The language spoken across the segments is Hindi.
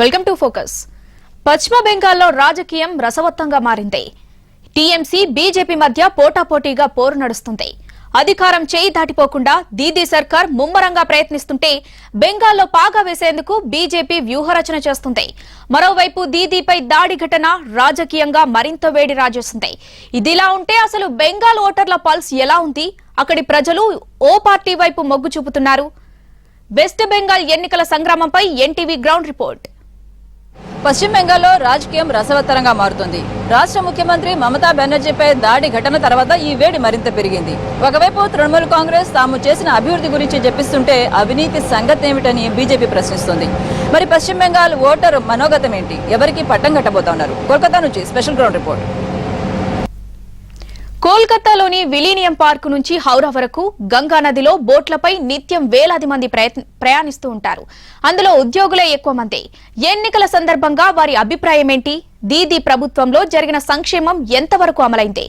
Welcome to focus. పశ్చిమ బెంగాల్లో రాజకీయం రసవత్తంగా మారింది. టీఎంసీ బీజేపీ మధ్య పోటాపోటీగా పోరు నడుస్తుంది. అధికారం చేయి దాటిపోకుండా దీదీ సర్కార్ ముమ్మరంగా ప్రయత్నిస్తుంటే బెంగాల్లో పాగా వేసేందుకు బీజేపీ వ్యూహరచన చేస్తుంది. మరోవైపు దీదీపై దాడి ఘటన రాజకీయంగా మరింత వేడి రాజేస్తుంది. ఇదిలా ఉంటే అసలు బెంగాల్ ఓటర్ల పల్స్ ఎలా ఉంది? అక్కడి ప్రజలు ఓ పార్టీ వైపు మొగ్గు చూపుతున్నారు. వెస్ట్ బెంగాల్ ఎన్నికల సంగ్రామంపై ఎన్టీవీ గ్రౌండ్ రిపోర్ట్. పశ్చిమ బెంగాల్లో రాజకీయం రసవత్తరంగా మారుతుంది. రాష్ట్ర ముఖ్యమంత్రి మమతా బెనర్జీపై దాడి ఘటన తర్వాత ఈ వేడి మరింత పెరిగింది. ఒకవైపు తృణమూల్ కాంగ్రెస్ తాము చేసిన అభివృద్ధి గురించి చెప్పిస్తుంటే అవినీతి సంగతి ఏమిటని బీజేపీ ప్రశ్నిస్తుంది. మరి పశ్చిమ బెంగాల్ ఓటర్ మనోగతం ఏంటి? ఎవరికి పట్టం కట్టబోతున్నారు? కోల్కతా నుంచి స్పెషల్ గ్రౌండ్ రిపోర్ట్. కోల్కతాలోని విలీనియం పార్క్ నుంచి హౌరా వరకు గంగా నదిలో బోట్లపై నిత్యం వేలాది మంది ప్రయాణిస్తూ ఉంటారు. అందులో ఉద్యోగులే ఎక్కువ మంది. ఎన్నికల సందర్భంగా వారి అభిప్రాయం ఏంటి? దీదీ ప్రభుత్వంలో జరిగిన సంక్షేమం ఎంతవరకు అమలైంది?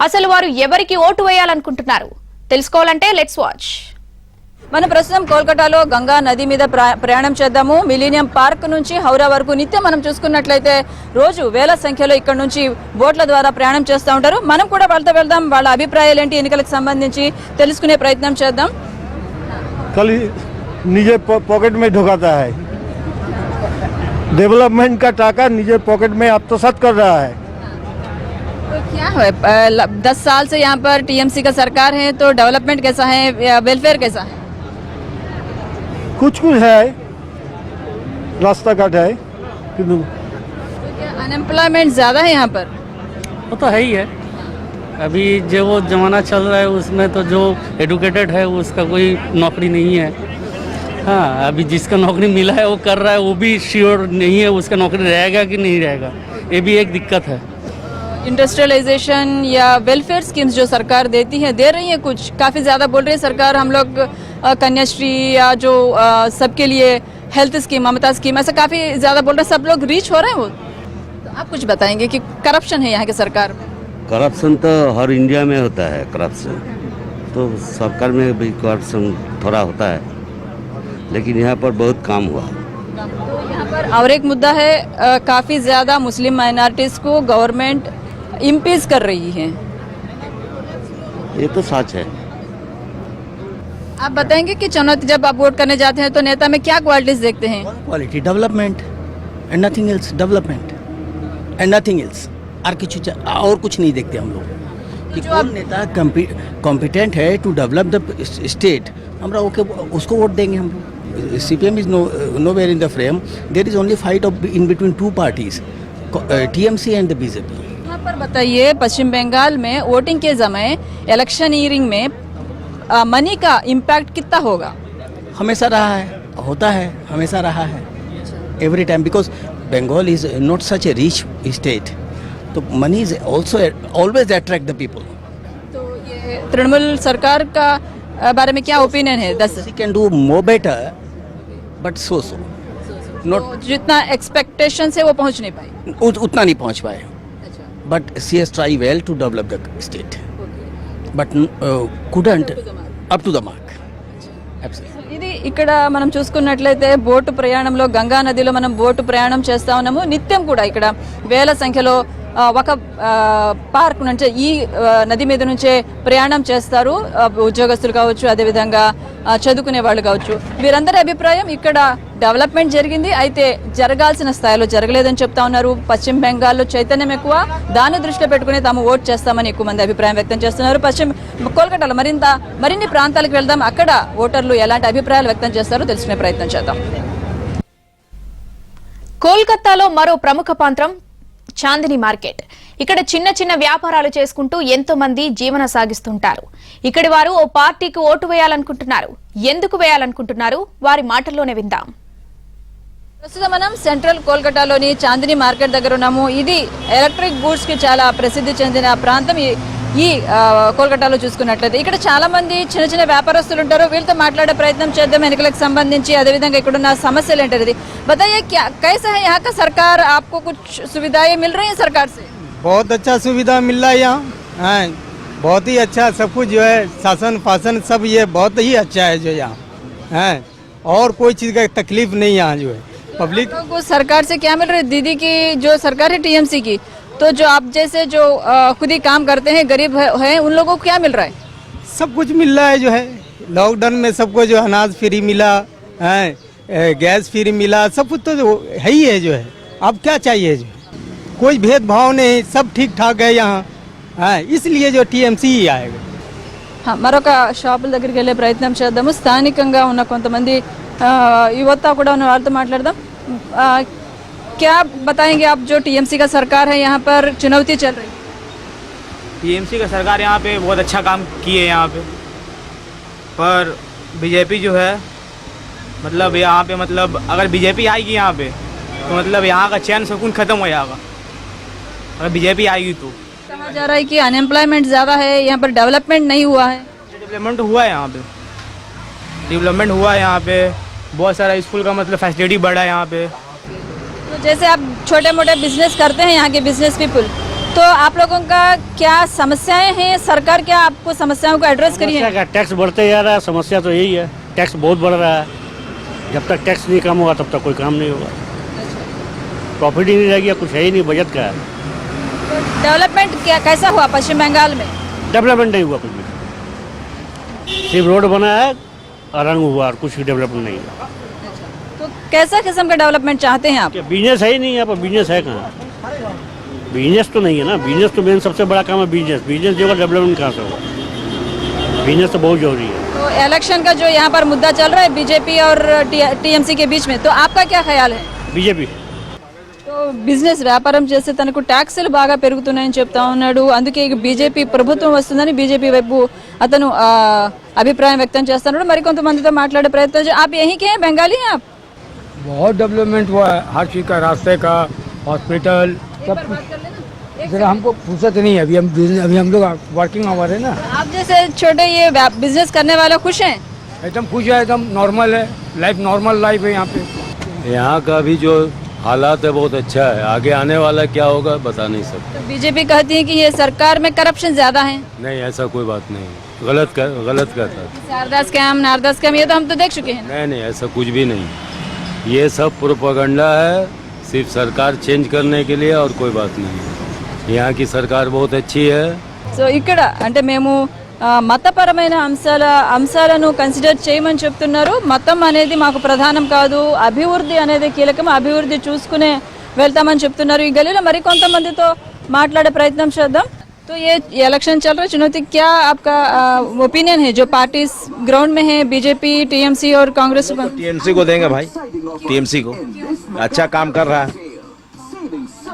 అసలు వారు ఎవరికి ఓటు వేయాలనుకుంటున్నారు? తెలుసుకోవాలంటే లెట్స్ వాచ్. మనం ప్రస్తుతం కోల్కతాలో గంగా నది మీద ప్రయాణం చేద్దాము. మిలీనియం పార్క్ నుంచి హౌరా వరకు నిత్యం మనం చూసుకున్నట్లయితే రోజు వేల సంఖ్యలో ఇక్కడ నుంచి బోట్ల ద్వారా ప్రయాణం చేస్తూ ఉంటారు. మనం కూడా వాళ్ళతో వెళ్దాం, వాళ్ళ అభిప్రాయాలు ఏంటి ఎన్నికలకు సంబంధించి తెలుసుకునే ప్రయత్నం చేద్దాం. कल निजे पॉकेट में ढुकाता है, डेवलपमेंट का टाका निजे पॉकेट में आत्मसात कर रहा है. तो क्या है 10 साल से यहाँ पर टीएमसी का सरकार है, तो डेवलपमेंट कैसा है, वेलफेयर कैसा है? कुछ कुछ है, रास्ता घाट है. तो क्या अनएम्प्लॉयमेंट ज़्यादा है यहाँ पर? वो तो है ही है. अभी जो वो ज़माना चल रहा है उसमें तो जो एडुकेटेड है उसका कोई नौकरी नहीं है. हाँ, अभी जिसका नौकरी मिला है वो कर रहा है, वो भी श्योर नहीं है उसका नौकरी रहेगा कि नहीं रहेगा. ये भी एक दिक्कत है. इंडस्ट्रियलाइजेशन या वेलफेयर स्कीम्स जो सरकार देती है, दे रही है कुछ, काफ़ी ज़्यादा बोल रही है सरकार. हम लोग कन्याश्री या जो सबके लिए हेल्थ स्कीम, ममता स्कीम, ऐसा काफ़ी ज़्यादा बोल रहे हैं. सब लोग रीच हो रहे हैं वो. तो आप कुछ बताएंगे कि करप्शन है यहाँ की सरकार में? करप्शन तो हर इंडिया में होता है. करप्शन तो सरकार में भी करप्शन थोड़ा होता है, लेकिन यहाँ पर बहुत काम हुआ. तो यहाँ पर और एक मुद्दा है, काफ़ी ज़्यादा मुस्लिम माइनॉरिटीज़ को गवर्नमेंट इम्पीज कर रही है. ये तो सच है. आप बताएंगे कि चुनौती, जब आप वोट करने जाते हैं तो नेता में क्या क्वालिटीज देखते हैं? Quality, development and nothing else. Development and nothing else. और कुछ नहीं देखते हम लोग कि कौन नेता कॉम्पिटेंट है टू डेवलप द स्टेट. हम ओके उसको वोट देंगे हम लोग. CPM is nowhere in the frame. There is only fight in between two parties, TMC and the BJP. यहाँ पर बताइए, पश्चिम बंगाल में वोटिंग के समय इलेक्शनियरिंग में मनी का इम्पैक्ट कितना होगा? हमेशा रहा है, होता है, हमेशा रहा है. Every time, because Bengal is not such a rich state, तो money is also always attract the people. तो ये तृणमूल सरकार का बारे में क्या ओपिनियन है? 10 can do more better, but so not जितना एक्सपेक्टेशन से वो पहुंच नहीं पाई, उतना नहीं पहुंच पाए. But she has try well to develop the state, but couldn't up to the mark. ఇది ఇక్కడ మనం చూసుకున్నట్లయితే బోటు ప్రయాణంలో గంగా నదిలో మనం బోటు ప్రయాణం చేస్తా ఉన్నాము. నిత్యం కూడా ఇక్కడ వేల సంఖ్యలో ఒక పార్క్ నుంచి ఈ నది మీద నుంచే ప్రయాణం చేస్తారు. ఉద్యోగస్తులు కావచ్చు, అదేవిధంగా చదువుకునే వాళ్ళు కావచ్చు. వీరందరి అభిప్రాయం ఇక్కడ డెవలప్మెంట్ జరిగింది, అయితే జరగాల్సిన స్థాయిలో జరగలేదని చెప్తా ఉన్నారు. పశ్చిమ బెంగాల్లో చైతన్యం ఎక్కువ, దాన్ని దృష్టిలో పెట్టుకుని తాము ఓటు చేస్తామని ఎక్కువ మంది అభిప్రాయం వ్యక్తం చేస్తున్నారు. కోల్కతాలో మరిన్ని ప్రాంతాలకు వెళ్దాం, అక్కడ ఓటర్లు ఎలాంటి అభిప్రాయాలు వ్యక్తం చేస్తారో తెలుసుకునే ప్రయత్నం చేద్దాం. కోల్కతాలో మరో ప్రముఖ ప్రాంతం చాందిని మార్కెట్. ఇక్కడ చిన్న చిన్న వ్యాపారాలు చేసుకుంటూ ఎంతో మంది జీవన సాగిస్తుంటారు. ఇక్కడి వారు ఓ పార్టీకి ఓటు వేయాలనుకుంటున్నారు. ఎందుకు వేయాలనుకుంటున్నారు? వారి మాటల్లోనే విందాం. ప్రస్తుతం మనం సెంట్రల్ కోల్కతాలోని చాందిని మార్కెట్ దగ్గర ఉన్నాము. ఇది ఎలక్ట్రిక్ గూడ్స్ కి చాలా ప్రసిద్ధి చెందిన ప్రాంతం. ఈ కోల్కతాలో చూసుకున్నట్లయితే ఇక్కడ చాలా మంది చిన్న చిన్న వ్యాపారస్తులు ఉంటారు. వీళ్ళతో మాట్లాడే ప్రయత్నం చేద్దాం ఎన్నికలకు సంబంధించి, అదేవిధంగా ఇక్కడ ఉన్న సమస్యలు ఏంటనేది. बताइए क्या कैसा है यहाँ का सरकार? आपको कुछ सुविधाएं मिल रही हैं सरकार से? बहुत अच्छा सुविधा मिल रहा है यहाँ. बहुत ही अच्छा सब कुछ जो है, शासन फासन सब ये बहुत ही अच्छा है जो यहाँ है, और कोई चीज़ का तकलीफ नहीं यहाँ जो है. पब्लिक लोगों को सरकार से क्या मिल रहा है? दीदी की जो सरकार है टीएमसी की, तो जो आप जैसे जो खुद ही काम करते हैं, गरीब है उन लोगों को क्या मिल रहा है? सब कुछ मिल रहा है जो है। लॉकडाउन में सबको जो अनाज फ्री मिला है, गैस फ्री मिला, सब कुछ तो है ही है जो है। अब क्या चाहिए जो है? कोई भेदभाव नहीं, सब ठीक ठाक है यहाँ, है इसलिए जो टीएमसी ही आएगा। మరొక షాపుల దగ్గరికి వెళ్ళే ప్రయత్నం చేద్దాము. స్థానికంగా ఉన్న కొంతమంది యువత కూడా ఉన్న వాళ్ళతో మాట్లాడదాం. क्या बताएंगे आप, जो टीएमसी का सरकार है यहाँ पर चुनौती चल रही है? टीएमसी का सरकार यहाँ पे बहुत अच्छा काम किए यहाँ पे, पर बीजेपी जो है मतलब यहाँ पे मतलब अगर बीजेपी आएगी यहाँ पे तो मतलब यहाँ का चैन सुकून खत्म हो जाएगा अगर बीजेपी आएगी तो। कहा जा रहा है कि अनएम्प्लॉयमेंट ज़्यादा है, यहाँ पर डेवलपमेंट नहीं हुआ है। डेवलपमेंट हुआ है यहाँ पे, डेवलपमेंट हुआ है यहाँ पे, बहुत सारा स्कूल का मतलब फैसिलिटी बढ़ा है यहाँ पे। तो जैसे आप छोटे मोटे बिजनेस करते हैं, यहाँ के बिजनेस पीपल, तो आप लोगों का क्या समस्याएं हैं? सरकार क्या आपको समस्याओं को एड्रेस करी है? टैक्स बढ़ते जा रहा है, समस्या तो यही है, टैक्स बहुत बढ़ रहा है। जब तक टैक्स नहीं कम होगा तब तक कोई काम नहीं होगा, प्रॉफिट ही नहीं रहेगी, कुछ है ही नहीं, बजट का है। तो डेवलपमेंट क्या कैसा हुआ पश्चिम बंगाल में? डेवलपमेंट नहीं हुआ कुछ भी, सिर्फ रोड बना है और रंग हुआ और कुछ भी डेवलपमेंट नहीं हुआ। तो कैसा किस्म का डेवलपमेंट चाहते हैं आप? क्या बिजनेस है ही नहीं, यहाँ पर बिजनेस है कहाँ? बिजनेस तो नहीं है ना, बिजनेस तो मेन सबसे बड़ा काम है। बिजनेस बिजनेस जो डेवलपमेंट कहाँ से होगा? बिजनेस तो बहुत जरूरी है। तो इलेक्शन का जो यहाँ पर मुद्दा चल रहा है बीजेपी और टीएमसी के बीच में, तो आपका क्या ख्याल है? బీజేపీ तो బిజినెస్ వ్యాపారం చేస్తే తనకు ట్యాక్సులు బాగా పెరుగుతున్నాయని చెప్తా ఉన్నాడు. అందుకే ఇక బీజేపీ ప్రభుత్వం వస్తుందని బీజేపీ వైపు అతను అభిప్రాయం వ్యక్తం చేస్తున్నాడు. మరికొంతమందితో మాట్లాడే ప్రయత్నం आप यहीं के हैं, बंगाली हैं आप? बहुत डेवलपमेंट हुआ है, हर चीज़ का, रास्ते का, हॉस्पिटल, सब कुछ। जरा हमको फुर्सत नहीं है, अभी हम लोग वर्किंग आवर है ना। आप जैसे छोटे ये बिजनेस करने वाले खुश हैं? एकदम खुश है, एकदम नॉर्मल है लाइफ, नॉर्मल लाइफ है यहाँ पे। यहाँ का भी जो हालात है बहुत अच्छा है, आगे आने वाला क्या होगा बता नहीं सकते। तो बीजेपी कहती है कि ये सरकार में करप्शन ज्यादा है। नहीं, ऐसा कोई बात नहीं, गलत कहता है। शारदा स्कैम, नारदा स्कैम, ये तो हम तो देख चुके हैं। नहीं, ऐसा कुछ भी नहीं, ये सब प्रोपेगेंडा है, सिर्फ सरकार चेंज करने के लिए और कोई बात नहीं। यहाँ की सरकार बहुत अच्छी है। సో ఇక్కడ అంటే మేము మతపరమైన అంశాలను కన్సిడర్ చేయమని చెప్తున్నారు. మతం అనేది మాకు ప్రధానం కాదు, అభివృద్ధి అనేది కీలకం, అభివృద్ధి చూసుకునే వెళ్తామని చెప్తున్నారు. ఈ గలీలో మరికొంతమందితో మాట్లాడే ప్రయత్నం చేద్దాం. तो ये इलेक्शन चल रहा है, चुनौती क्या आपका ओपिनियन है? जो पार्टीज ग्राउंड में है, बीजेपी, टीएमसी और कांग्रेस। टीएमसी को देंगे भाई, टीएमसी को। अच्छा काम कर रहा है,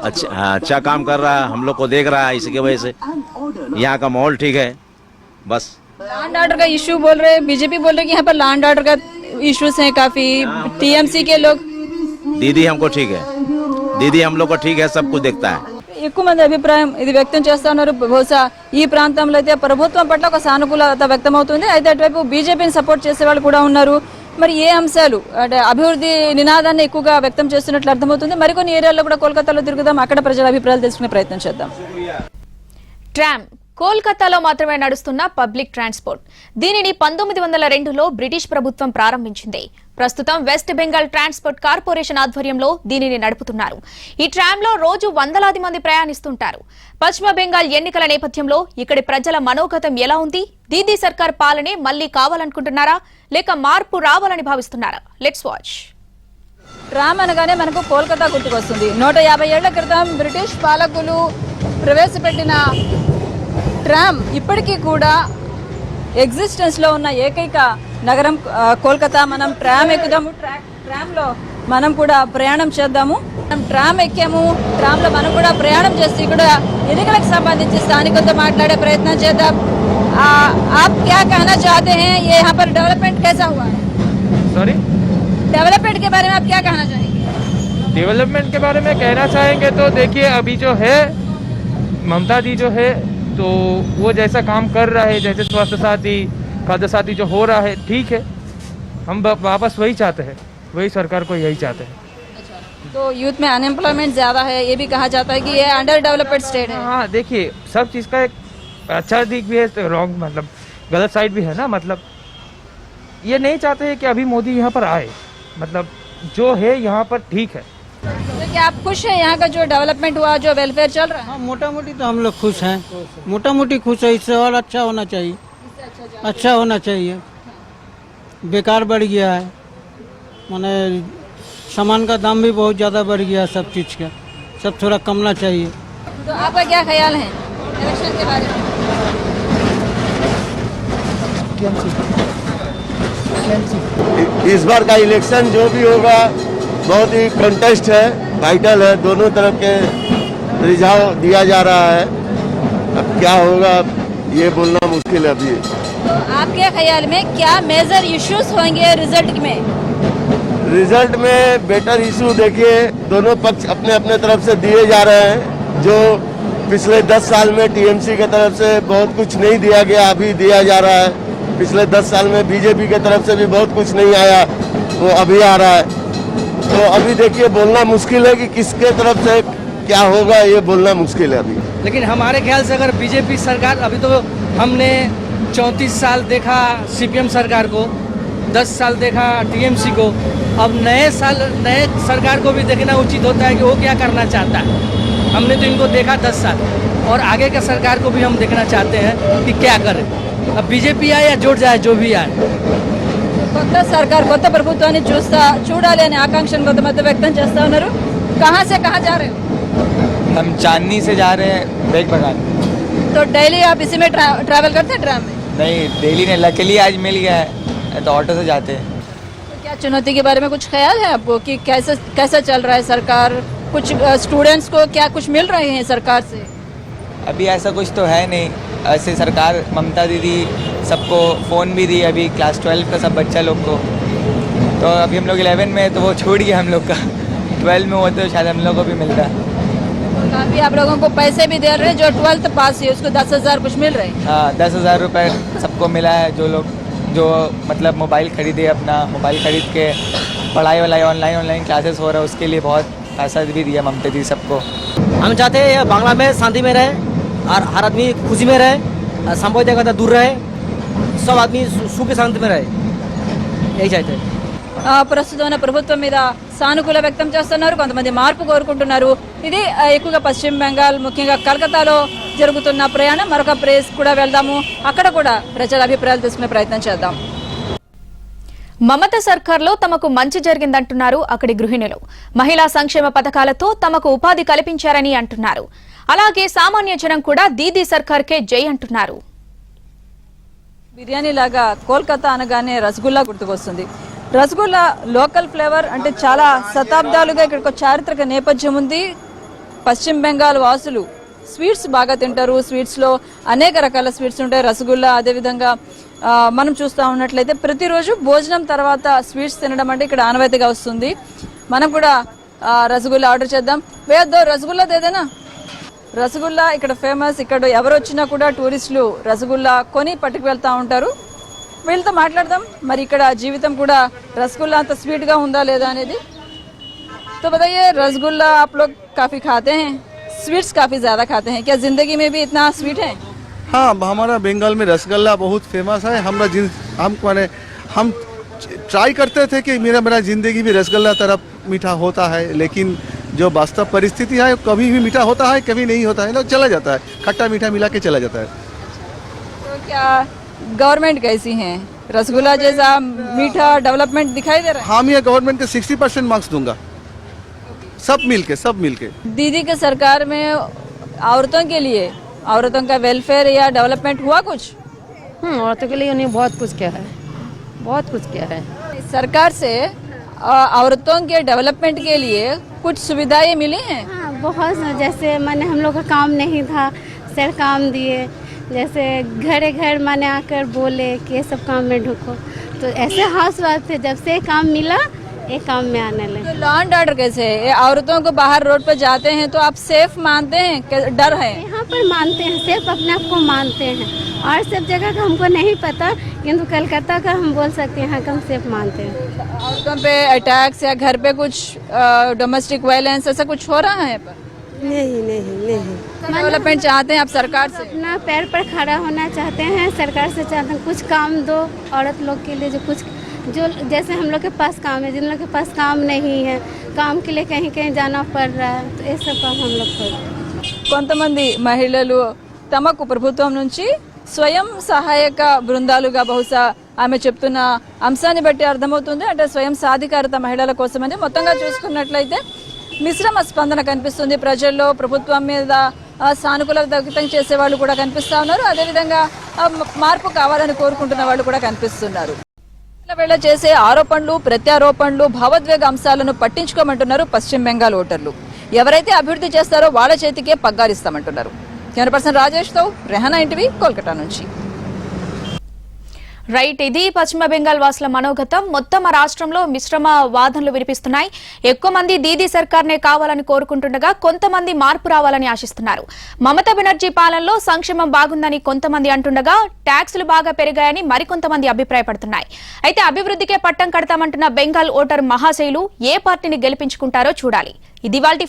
अच्छा काम कर रहा है, हम लोग को देख रहा है, इसकी वजह से यहाँ का माहौल ठीक है। बस लैंड ऑर्डर का इशू बोल रहे हैं, बीजेपी बोल रहे हैं कि यहाँ पर लैंड ऑर्डर का इश्यूज हैं काफी। टीएमसी के लोग, दीदी हमको ठीक है, दीदी हम लोग को ठीक है, सब कुछ देखता है। ఎక్కువ మంది అభిప్రాయం ఇది వ్యక్తం చేస్తా ఉన్నారు. బహుశా ఈ ప్రాంతంలో అయితే ప్రభుత్వం పట్ల ఒక సానుకూలత వ్యక్తం అవుతుంది. అయితే అటువైపు బీజేపీని సపోర్ట్ చేసే వాళ్ళు కూడా ఉన్నారు. మరి ఏ అంశాలు అంటే అభివృద్ధి నినాదాన్ని ఎక్కువగా వ్యక్తం చేస్తున్నట్లు అర్థమవుతుంది. మరికొన్ని ఏరియాల్లో కూడా కోల్కతాలో తిరుగుదాం, అక్కడ ప్రజల అభిప్రాయాలు తెలుసుకునే ప్రయత్నం చేద్దాం. ట్రామ్ కోల్కతాలో మాత్రమే నడుస్తున్న పబ్లిక్ ట్రాన్స్పోర్ట్. దీనిని 1902లో బ్రిటిష్ ప్రభుత్వం ప్రారంభించింది. ప్రస్తుతం వెస్ట్ బెంగాల్ ట్రాన్స్పోర్ట్ కార్పొరేషన్ ఆధ్వర్యంలో దీనిని నడుపుతున్నారు. ఈ ట్రామ్లో రోజు వందలాది మంది ప్రయాణిస్తుంటారు. పశ్చిమ బెంగాల్ ఎన్నికల నేపథ్యంలో ఇక్కడి ప్రజల మనోగతం ఎలా ఉంది? దీదీ సర్కార్ పాలనే మళ్లీ కావాలనుకుంటున్నారా, లేక మార్పు రావాలని భావిస్తున్నారా? Let's watch. ట్రామ్ అనగానే మనకు కోల్కతా గుర్తుకొస్తుంది. 150 ఏళ్ల క్రితం బ్రిటిష్ పాలకులు ప్రవేశపెట్టిన ట్రామ్ ఇప్పటికీ కూడా ఎగ్జిస్టెన్స్లో ఉన్న ఏకైక నగరం కోల్కతా. మనం ట్రామ్ ఎక్కుదాము, ట్రామ్లో మనం కూడా ప్రయాణం చేద్దాము. మనం ట్రామ్ ఎక్కాము, ట్రామ్లో మనం కూడా ప్రయాణం చేసి ఇక్కడ ఎన్నికలకు సంబంధించి స్థానికులతో మాట్లాడే ప్రయత్నం చేద్దాం. आप क्या कहना चाहते हैं, ये यहाँ पर डेवलपमेंट कैसा हुआ है? सॉरी, डेवलपमेंट के बारे में आप क्या कहना चाहेंगे? डेवलपमेंट के बारे में कहना चाहेंगे तो देखिए, अभी जो है ममता दी जो है तो वो जैसा काम कर रहा है, जैसे स्वास्थ्य साथी, खाद्य साथी जो हो रहा है, ठीक है। हम वापस वही चाहते हैं, वही सरकार को यही चाहते हैं। तो यूथ में अनएम्प्लॉयमेंट ज़्यादा है, ये भी कहा जाता है कि ये अंडर डेवलप्ड स्टेट है। हाँ, देखिए सब चीज़ का एक अच्छा दिख भी है तो रॉन्ग, मतलब गलत साइड भी है ना। मतलब ये नहीं चाहते हैं कि अभी मोदी यहाँ पर आए, मतलब जो है यहाँ पर ठीक है। तो क्या आप खुश हैं यहाँ का जो डेवलपमेंट हुआ, जो वेलफेयर चल रहा है? हाँ, मोटा मोटी तो हम लोग खुश हैं, मोटा मोटी खुश है। इससे और अच्छा होना चाहिए, अच्छा होना चाहिए। बेकार बढ़ गया है, माने सामान का दाम भी बहुत ज़्यादा बढ़ गया है, सब चीज़ का, सब थोड़ा कमना चाहिए। तो आपका क्या ख्याल है इलेक्शन के बारे में? इस बार का इलेक्शन जो भी होगा बहुत ही कंटेस्ट है, वाइटल है, दोनों तरफ के रिझाव दिया जा रहा है। अब क्या होगा ये बोलना मुश्किल है अभी। तो आपके ख्याल में क्या मेजर इश्यूज होंगे रिजल्ट में? रिजल्ट में बेटर इशू देखिए, दोनों पक्ष अपने अपने तरफ से दिए जा रहे हैं। जो पिछले 10 साल में टीएमसी की तरफ से बहुत कुछ नहीं दिया गया, अभी दिया जा रहा है। पिछले 10 साल में बीजेपी की तरफ से भी बहुत कुछ नहीं आया, वो अभी आ रहा है। तो अभी देखिए बोलना मुश्किल है कि किसके तरफ से क्या होगा, ये बोलना मुश्किल है अभी। लेकिन हमारे ख्याल से अगर बीजेपी सरकार, अभी तो हमने 34 साल देखा सीपीएम सरकार को, 10 साल देखा टीएमसी को, अब नए सरकार को भी देखना उचित होता है कि वो क्या करना चाहता है। हमने तो इनको देखा 10 साल, और आगे का सरकार को भी हम देखना चाहते हैं कि क्या करे। अब बीजेपी आए या जोड़ जाए, जो भी आए। కొత్త సర్కార్ కొత్త ప్రభుత్వాన్ని చూడాలి అనే ఆకాంక్షను కొంతమంది వ్యక్తం చేస్తా ఉన్నారు. कहाँ से कहाँ जा रहे हो? हम चांदनी से जा रहे हैं बेग बगान। तो डेली आप इसी में ट्रैवल करते हैं ट्राम में? नहीं, डेली नहीं, लकीली आज मिल गया है तो ऑटो से जाते हैं। तो क्या चुनौती के बारे में कुछ ख्याल है आपको कि कैसा चल रहा है सरकार? कुछ स्टूडेंट्स को क्या कुछ मिल रहे हैं सरकार से? अभी ऐसा कुछ तो है नहीं। ऐसे सरकार ममता दीदी सबको फ़ोन भी दी अभी क्लास 12 का सब बच्चा लोग को। तो अभी हम लोग 11 में है तो वो छूट गया हम लोग का। 12 में होते तो शायद हम लोग को भी मिलता। काफ़ी आप लोगों को पैसे भी दे रहे हैं, जो 12th पास है उसको 10,000 कुछ मिल रहे हैं। हाँ, 10,000 रुपये सबको मिला है। जो लोग जो मतलब मोबाइल खरीदे, अपना मोबाइल खरीद के पढ़ाई वढ़ाई ऑनलाइन क्लासेस हो रहा है, उसके लिए बहुत पैसा भी दिया ममता दी सबको। हम चाहते हैं बांग्ला में शांति में रहे और हर आदमी खुशी में रहे, सांप्रदायिकता दूर रहे, सब आदमी सुख शांति में रहे, यही चाहते हैं। ప్రస్తుతం ఉన్న ప్రభుత్వం మీద సానుకూల వ్యక్తం చేస్తున్నారు, కొంతమంది మార్పు కోరుకుంటున్నారు. ఇది ఎక్కువగా పశ్చిమ బెంగాల్, ముఖ్యంగా కలకత్తాలో జరుగుతున్న ప్రయాణం. మరొక ప్లేస్ కూడా వెళ్దాము, అక్కడ కూడా ప్రజల అభిప్రాయాలు తీసుకునే ప్రయత్నం చేద్దాం. మమత సర్కార్లో తమకు మంచి జరిగిందంటున్నారు అక్కడి గృహిణులు. మహిళా సంక్షేమ పథకాలతో తమకు ఉపాధి కల్పించారని అంటున్నారు. అలాగే సామాన్య జనం కూడా దీదీ సర్కార్కే జై అంటున్నారు. బిర్యానీ లాగా కోల్కతా అనగానే రసగుల్లా గుర్తుకొస్తుంది. రసగుల్లా లోకల్ ఫ్లేవర్, అంటే చాలా శతాబ్దాలుగా ఇక్కడికి చారిత్రక నేపథ్యం ఉంది. పశ్చిమ బెంగాల్ వాసులు స్వీట్స్ బాగా తింటారు. స్వీట్స్లో అనేక రకాల స్వీట్స్ ఉంటాయి. రసగుల్లా అదేవిధంగా మనం చూస్తూ ఉన్నట్లయితే ప్రతిరోజు భోజనం తర్వాత స్వీట్స్ తినడం అంటే ఇక్కడ ఆనవాయితీగా వస్తుంది. మనం కూడా రసగుల్లా ఆర్డర్ చేద్దాం. వేద్దో రసగుల్లా దేదేనా? రసగుల్లా ఇక్కడ ఫేమస్. ఇక్కడ ఎవరు వచ్చినా కూడా టూరిస్టులు రసగుల్లా కొని పట్టుకు వెళ్తూ ఉంటారు. వీళ్ళతో మాట్లాడదాం, మరి ఇక్కడ జీవితం కూడా रसगुल्ला तो स्वीट का होता लेदा అనేది. तो बताइए, रसगुल्ला आप लोग काफ़ी खाते हैं, स्वीट्स काफ़ी ज़्यादा खाते हैं, क्या ज़िंदगी में भी इतना स्वीट है? हाँ, हमारा बंगाल में रसगुल्ला बहुत फेमस है। हम ट्राई करते थे कि मेरा ज़िंदगी भी रसगुल्ला तरफ मीठा होता है, लेकिन जो वास्तव परिस्थिति है कभी भी मीठा होता है, कभी नहीं होता है, ना चला जाता है, खट्टा मीठा मिला के चला जाता है। तो क्या गवर्नमेंट कैसी है? रसगुल्ला जैसा मीठा डेवलपमेंट दिखाई दे रहा है? हाँ, मैं गवर्नमेंट के 60% मार्क्स दूंगा, सब मिलके। दीदी के सरकार में औरतों के लिए, औरतों का वेलफेयर या डेवलपमेंट हुआ कुछ? औरतों के लिए उन्हें बहुत कुछ किया है, बहुत कुछ किया है। सरकार से औरतों के डेवलपमेंट के लिए कुछ सुविधाएं मिली हैं? हाँ, बहुत। जैसे मैंने हम लोग का काम नहीं था, सर काम दिए, जैसे घरे घर मैंने आकर बोले कि ये सब काम में ढुको, तो ऐसे हाउस वाइफ थे, जब से काम मिला ये काम में आने लगे। तो लॉ एंड ऑर्डर कैसे है? औरतों को बाहर रोड पर जाते हैं तो आप सेफ मानते हैं, डर है? यहाँ पर मानते हैं, सेफ अपने आप को मानते हैं, और सब जगह का हमको नहीं पता, किंतु कलकत्ता का हम बोल सकते हैं, यहाँ का हम सेफ मानते हैं। औरतों पे अटैक्स या घर पे कुछ डोमेस्टिक वायलेंस ऐसा कुछ हो रहा है पर? नहीं। डेवलपमेंट चाहते हैं आप सरकार से? अपना पैर पर खड़ा होना चाहते हैं, सरकार से चाहते हैं कुछ काम दो औरत लोग के लिए, जो कुछ जो जैसे हम लोग के पास काम है, जिन लोग के पास काम नहीं है, काम के लिए कहीं कहीं जाना पड़ रहा है, तो ये सब काम हम लोग करते हैं। కొంతమంది మహిళలు తమకు ప్రభుత్వం నుంచి స్వయం సహాయక బృందాలుగా బహుశా ఆమె చెప్తున్న అంశాన్ని బట్టి అర్థమవుతుంది. అంటే స్వయం సాధికారత మహిళల కోసమని మొత్తంగా చూసుకున్నట్లయితే మిశ్రమ స్పందన కనిపిస్తుంది. ప్రజల్లో ప్రభుత్వం మీద సానుకూలత వ్యక్తం చేసే వాళ్ళు కూడా కనిపిస్తా ఉన్నారు. అదేవిధంగా మార్పు కావాలని కోరుకుంటున్న వాళ్ళు కూడా కనిపిస్తున్నారు. వేళ చేసే ఆరోపణలు, ప్రత్యారోపణలు, భావోద్వేగ అంశాలను పట్టించుకోమంటున్నారు పశ్చిమ బెంగాల్ ఓటర్లు. ఎవరైతే అభివృద్ధి చేస్తారో వాళ్ళ చేతికే పగ్గాలిస్తామంటున్నారు. కెమెరా పర్సన్ రాజేష్తో రెహానా ఇంటివి కోల్కతా నుంచి. రైట్, ఇది పశ్చిమ బెంగాల్ వాసుల మనోగతం. మొత్తం ఆ రాష్ట్రంలో మిశ్రమ వాదనలు వినిపిస్తున్నాయి. ఎక్కువ మంది దీదీ సర్కార్నే కావాలని కోరుకుంటుండగా కొంతమంది మార్పు రావాలని ఆశిస్తున్నారు. మమతా బెనర్జీ పాలనలో సంక్షేమం బాగుందని కొంతమంది అంటుండగా ట్యాక్సులు బాగా పెరిగాయని మరికొంతమంది అభిప్రాయపడుతున్నాయి. అయితే అభివృద్ధికే పట్టం కడతామంటున్న బెంగాల్ ఓటర్ మహాశైలు ఏ పార్టీని గెలిపించుకుంటారో చూడాలి. ఇది ఇవాల్టి